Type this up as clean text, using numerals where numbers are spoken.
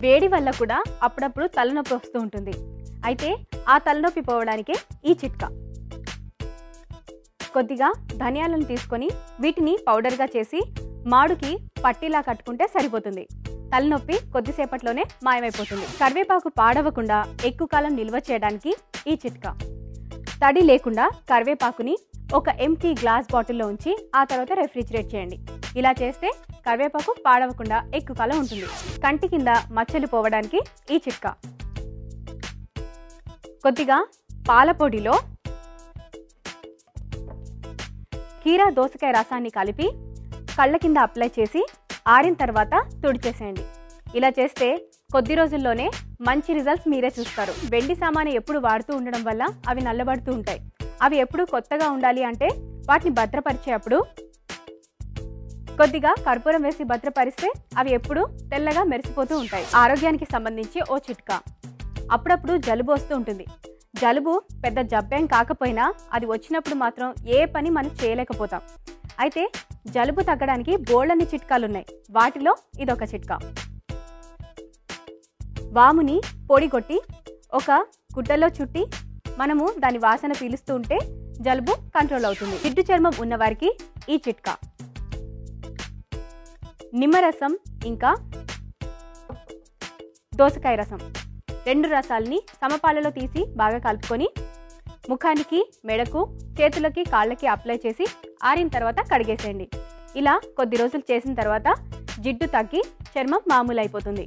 వేడి వల్ల కూడా అప్పుడప్పుడు తలనొప్పి వస్తూ ఉంటుంది. అయితే ఆ తలనొప్పి పోవడానికే ఈ చిట్కా. కొద్దిగా ధనియాలను తీసుకొని వీటిని పౌడర్గా చేసి మాడుకి పట్టీలా కట్టుకుంటే సరిపోతుంది. తలనొప్పి కొద్దిసేపట్లోనే మాయమైపోతుంది. కరివేపాకు పాడవకుండా ఎక్కువ కాలం నిల్వ చేయడానికి ఈ చిట్కా. తడి లేకుండా కరివేపాకుని ఒక ఎంటీ గ్లాస్ బాటిల్లో ఉంచి ఆ తర్వాత రెఫ్రిజిరేట్ చేయండి. ఇలా చేస్తే కరివేపాకు పాడవకుండా ఎక్కువ కాలం ఉంటుంది. కంటి కింద మచ్చలు పోవడానికి ఈ చిట్కా. కొద్దిగా పాల పొడిలో కీరా దోసకాయ రసాన్ని కలిపి కళ్ళ కింద అప్లై చేసి ఆరిన తర్వాత తుడిచేసేయండి. ఇలా చేస్తే కొద్ది రోజుల్లోనే మంచి రిజల్ట్స్ మీరే చూస్తారు. వెండి సామాను ఎప్పుడు వాడుతూ ఉండడం వల్ల అవి నల్లబడుతూ ఉంటాయి. అవి ఎప్పుడు కొత్తగా ఉండాలి అంటే వాటిని భద్రపరిచేటప్పుడు కొద్దిగా కర్పూరం వేసి భద్రపరిస్తే అవి ఎప్పుడు తెల్లగా మెరిసిపోతూ ఉంటాయి. ఆరోగ్యానికి సంబంధించి ఓ చిట్కా. అప్పుడప్పుడు జలుబు వస్తూ ఉంటుంది. జలుబు పెద్ద జబ్బేం కాకపోయినా అది వచ్చినప్పుడు మాత్రం ఏ పని మనం చేయలేకపోతాం. అయితే జలుబు తగ్గడానికి బోల్డన్ని చిట్కాలున్నాయి. వాటిలో ఇదొక చిట్కా. వాముని పొడి కొట్టి ఒక గుడ్డలో చుట్టి మనము దాని వాసన పీలుస్తూ ఉంటే జలుబు కంట్రోల్ అవుతుంది. జిడ్డు చర్మం ఉన్నవారికి ఈ చిట్కా. నిమ్మరసం ఇంకా దోసకాయ రసం 2 రసాలని సమపాలలో తీసి బాగా కలుపుకొని ముఖానికి, మెడకు, చేతులకి, కాళ్ళకి అప్లై చేసి ఆరిన తర్వాత కడిగేసేయండి. ఇలా కొద్ది రోజులు చేసిన తర్వాత జిడ్డు తగ్గి చర్మం మామూలు అయిపోతుంది.